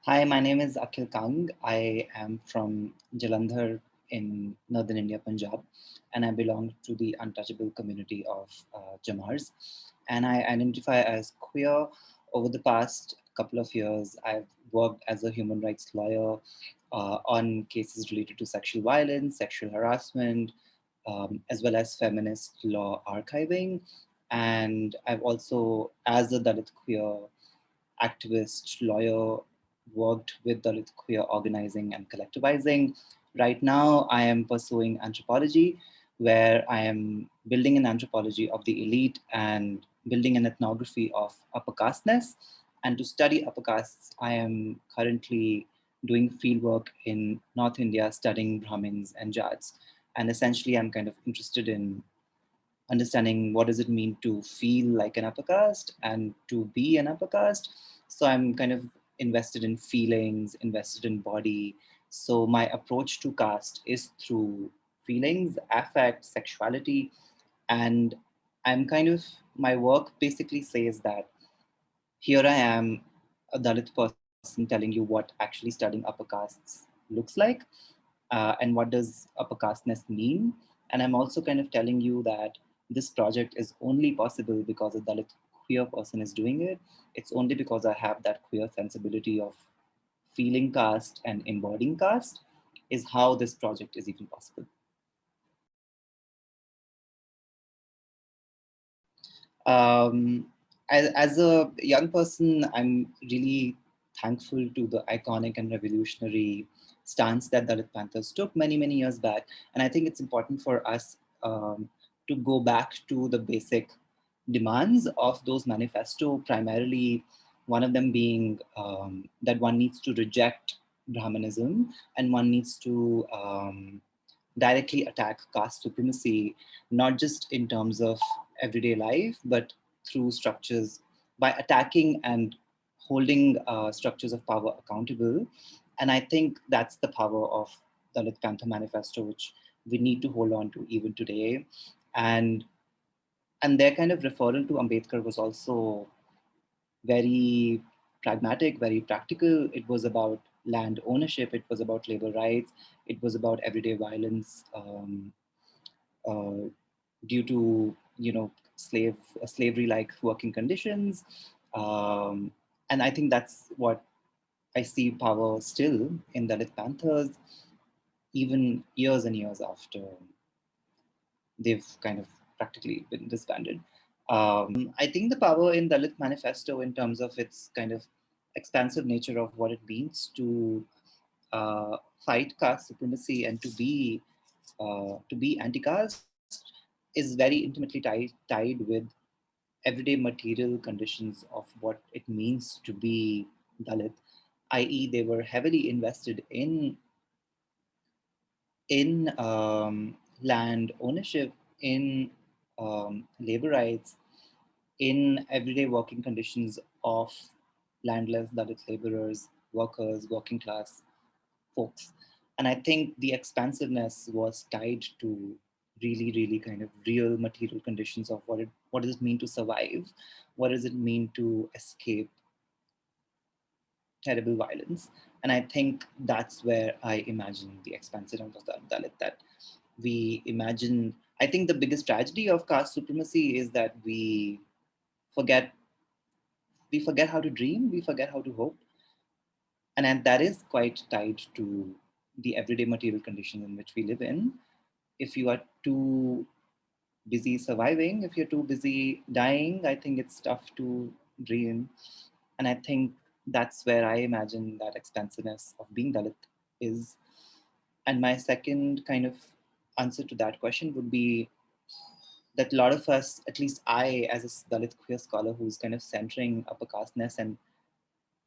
Hi, my name is Akhil Kang. I am from Jalandhar in northern India, Punjab, and I belong to the untouchable community of Jamars. And I identify as queer. Over the past couple of years, I've worked as a human rights lawyer on cases related to sexual violence, sexual harassment, as well as feminist law archiving. And I've also, as a Dalit queer activist, lawyer, worked with Dalit queer organizing and collectivizing. Right now, I am pursuing anthropology, where I am building an anthropology of the elite and building an ethnography of upper casteness. And to study upper castes, I am currently doing fieldwork in North India, studying Brahmins and Jats. And essentially, I'm kind of interested in understanding what does it mean to feel like an upper caste and to be an upper caste. So I'm kind of invested in feelings, invested in body. So my approach to caste is through feelings, affect, sexuality, and I'm kind of, my work basically says that here I am, a Dalit person, telling you what actually studying upper castes looks like, and what does upper casteness mean. And I'm also kind of telling you that this project is only possible because a Dalit queer person is doing it. It's only because I have that queer sensibility of feeling caste and embodying caste is how this project is even possible. Um, as a young person, I'm really thankful to the iconic and revolutionary stance that Dalit Panthers took many, many years back. And I think it's important for us to go back to the basic demands of those manifesto, primarily one of them being that one needs to reject Brahmanism and one needs to directly attack caste supremacy, not just in terms of everyday life, but through structures by attacking and holding structures of power accountable. And I think that's the power of the Dalit Panther Manifesto, which we need to hold on to even today. And and their kind of referral to Ambedkar was also very pragmatic, very practical. It was about land ownership, it was about labor rights, it was about everyday violence uh, due to slavery like working conditions. Um, and I think that's what I see power still in Dalit Panthers, even years and years after they've kind of practically been disbanded. I think the power in Dalit Manifesto, in terms of its kind of expansive nature of what it means to fight caste supremacy and to be anti-caste, is very intimately tied with everyday material conditions of what it means to be Dalit, i.e., they were heavily invested in land ownership, in labor rights, in everyday working conditions of landless Dalit laborers, workers, working class folks. And I think the expansiveness was tied to really, really kind of real material conditions of what does it mean to survive? What does it mean to escape terrible violence? And I think that's where I imagine the expansiveness of the Dalit, that we imagine. I think the biggest tragedy of caste supremacy is that forget we forget how to dream, we forget how to hope, and that is quite tied to the everyday material conditions in which we live in. If you are too busy surviving, if you're too busy dying, I think it's tough to dream. And I think that's where I imagine that expansiveness of being Dalit is. And my second kind of answer to that question would be that a lot of us, at least I, as a Dalit queer scholar who's kind of centering upper casteness and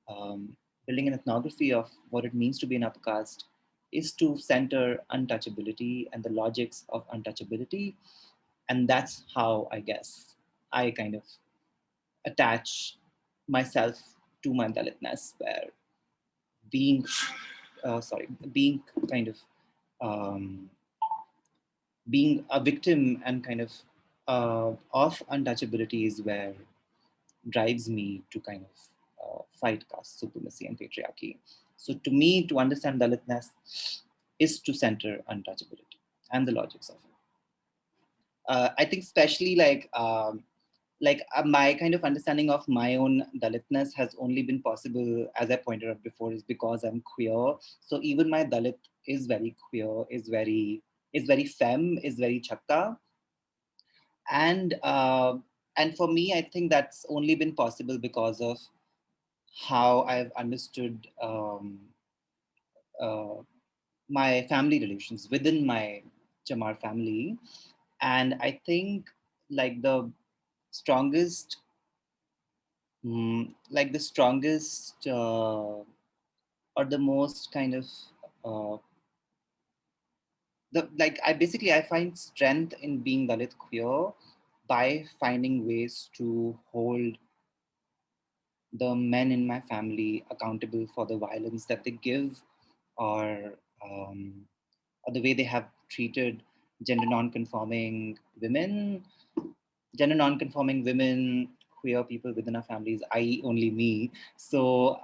um, building an ethnography of what it means to be an upper caste, is to center untouchability and the logics of untouchability. And that's how I guess I kind of attach myself to my Dalitness, where being, being kind of um, being a victim and kind of untouchability is where drives me to kind of fight caste supremacy and patriarchy. So to me, to understand Dalitness is to center untouchability and the logics of it. I think especially my kind of understanding of my own Dalitness has only been possible, as I pointed out before, is because I'm queer. So even my Dalit is very queer, is very femme, is very chakka, and for me, I think that's only been possible because of how I've understood uh, my family relations within my Chamar family, and I think like the strongest like the strongest or the most kind of uh, the like I basically I find strength in being Dalit queer by finding ways to hold the men in my family accountable for the violence that they give, or um, or the way they have treated gender non-conforming women, queer people within our families, i.e., only me. So,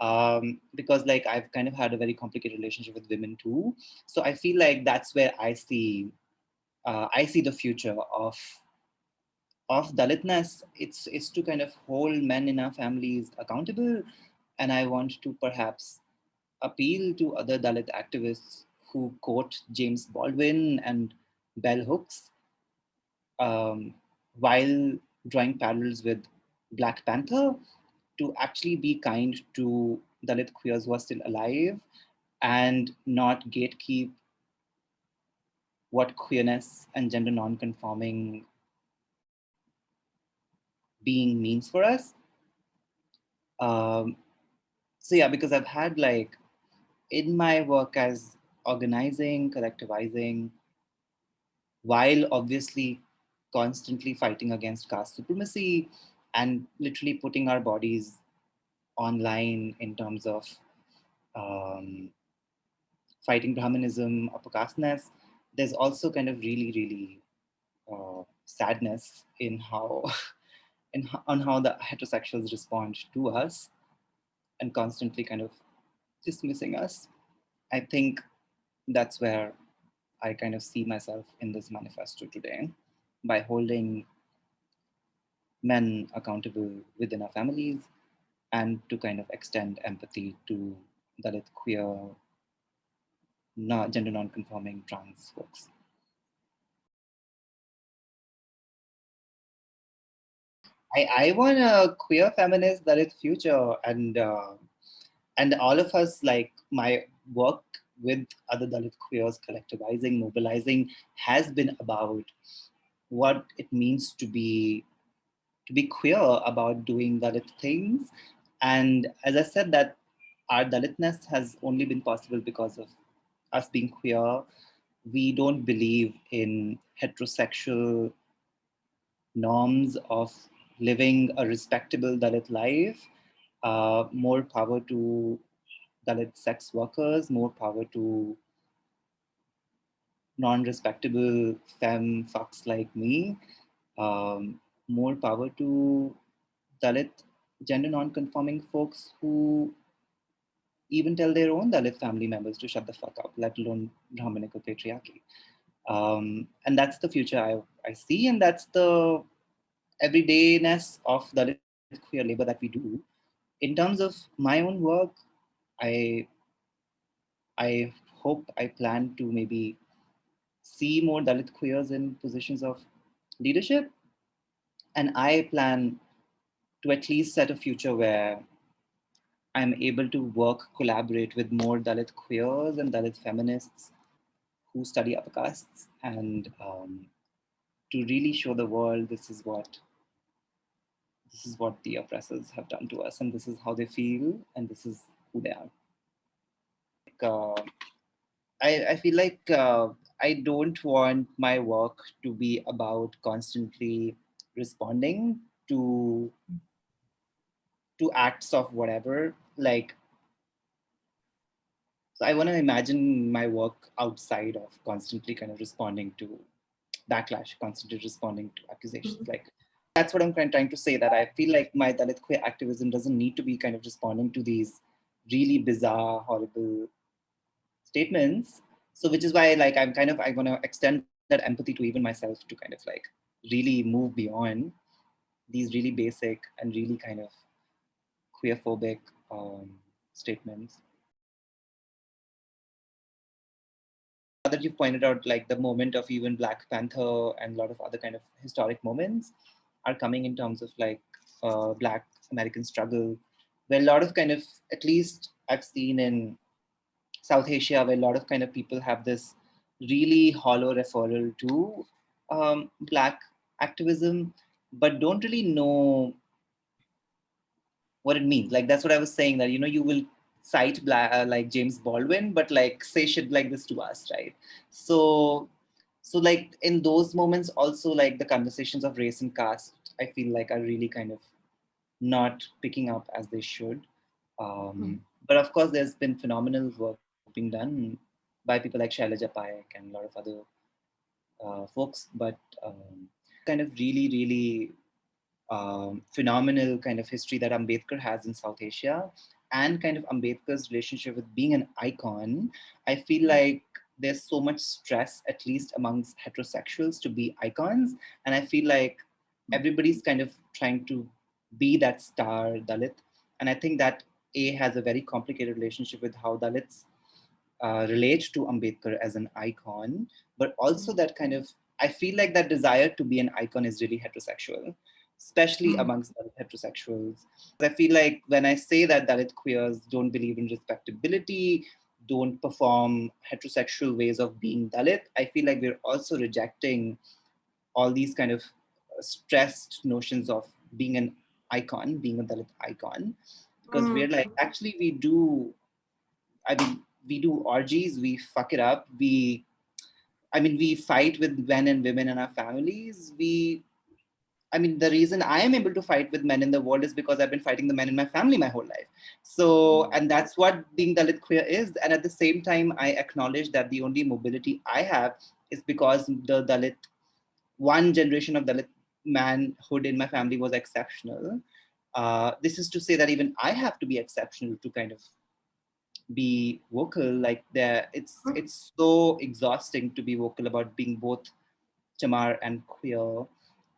because like I've kind of had a very complicated relationship with women too, so I feel like that's where I see the future of Dalitness. It's to kind of hold men in our families accountable, and I want to perhaps appeal to other Dalit activists who quote James Baldwin and bell hooks um, while drawing parallels with Black Panther, to actually be kind to Dalit queers who are still alive and not gatekeep what queerness and gender non-conforming being means for us. Um, so yeah, because I've had like in my work as organizing, collectivizing, while obviously constantly fighting against caste supremacy and literally putting our bodies online in terms of um, fighting Brahmanism, upper casteness, there's also kind of really sadness in how on how the heterosexuals respond to us and constantly kind of dismissing us. I think that's where I kind of see myself in this manifesto today, by holding men accountable within our families and to kind of extend empathy to Dalit, queer, gender non-conforming trans folks. I want a queer feminist Dalit future, and all of us, like my work with other Dalit queers, collectivizing, mobilizing, has been about what it means to be queer, about doing Dalit things. And as I said, that our Dalitness has only been possible because of us being queer. We don't believe in heterosexual norms of living a respectable Dalit life. More power to Dalit sex workers, more power to non-respectable femme fucks like me, more power to Dalit gender non-conforming folks who even tell their own Dalit family members to shut the fuck up, let alone Brahminical patriarchy. And that's the future I see, and that's the everydayness of Dalit queer labor that we do. In terms of my own work, I I hope, I plan to maybe see more Dalit queers in positions of leadership, and I plan to at least set a future where I'm able to work, collaborate with more Dalit queers and Dalit feminists who study upper castes, and to really show the world this is what the oppressors have done to us, and this is how they feel, and this is who they are. Uh, I feel like I don't want my work to be about constantly responding to acts of whatever. Like, so I want to imagine my work outside of constantly kind of responding to backlash, constantly responding to accusations. Like, that's what I'm trying to say, that I feel like my Dalit queer activism doesn't need to be kind of responding to these really bizarre, horrible statements. So which is why like I want to extend that empathy to even myself to kind of like really move beyond these really basic and really kind of queerphobic statements. That you pointed out, like the moment of even Black Panther and a lot of other kind of historic moments are coming in terms of like Black American struggle, where a lot of kind of, at least I've seen in South Asia, where a lot of kind of people have this really hollow referral to Black activism, but don't really know what it means. Like that's what I was saying, that you will cite like James Baldwin, but like say shit like this to us, right? So like in those moments also, like the conversations of race and caste, I feel like are really kind of not picking up as they should. But of course there's been phenomenal work being done by people like Shailaja Payak and a lot of other folks, but kind of really phenomenal kind of history that Ambedkar has in South Asia, and kind of Ambedkar's relationship with being an icon, I feel like there's so much stress, at least amongst heterosexuals, to be icons. And I feel like everybody's kind of trying to be that star Dalit. And I think that A has a very complicated relationship with how Dalits relate to Ambedkar as an icon, but also that kind of, I feel like that desire to be an icon is really heterosexual, especially amongst heterosexuals. I feel like when I say that Dalit queers don't believe in respectability, don't perform heterosexual ways of being Dalit, I feel like we're also rejecting all these kind of stressed notions of being an icon, being a Dalit icon, because we're like, actually, I mean, we do orgies, we fuck it up, we fight with men and women in our families. The reason I am able to fight with men in the world is because I've been fighting the men in my family my whole life. So, and that's what being Dalit queer is. And at the same time, I acknowledge that the only mobility I have is because the Dalit, one generation of Dalit manhood in my family was exceptional. This is to say that even I have to be exceptional to kind of be vocal. Like there, it's so exhausting to be vocal about being both Chamar and queer,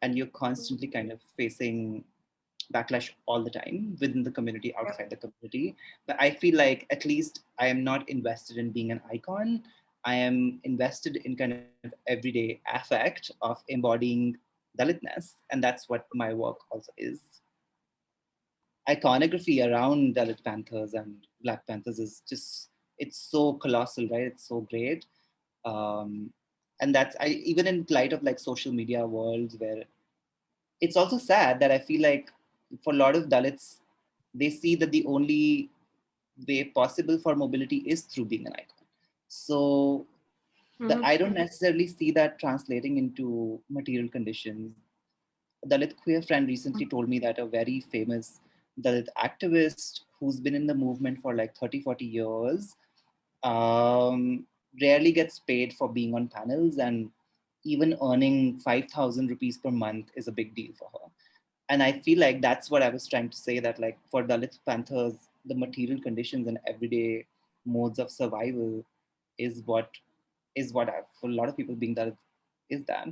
and you're constantly kind of facing backlash all the time within the community, outside the community. But I feel like at least I am not invested in being an icon. I am invested in kind of everyday affect of embodying Dalitness, and that's what my work also is. Iconography around Dalit Panthers and Black Panthers is just, it's so colossal, right? It's so great. Um, and that's, even in light of like social media worlds, where it's also sad that I feel like for a lot of Dalits, they see that the only way possible for mobility is through being an icon. So I don't necessarily see that translating into material conditions. A Dalit queer friend recently told me that a very famous Dalit activist who's been in the movement for like 30, 40 years um, rarely gets paid for being on panels, and even earning 5,000 rupees per month is a big deal for her. And I feel like that's what I was trying to say, that like for Dalit Panthers, the material conditions and everyday modes of survival is what for a lot of people being Dalit is that.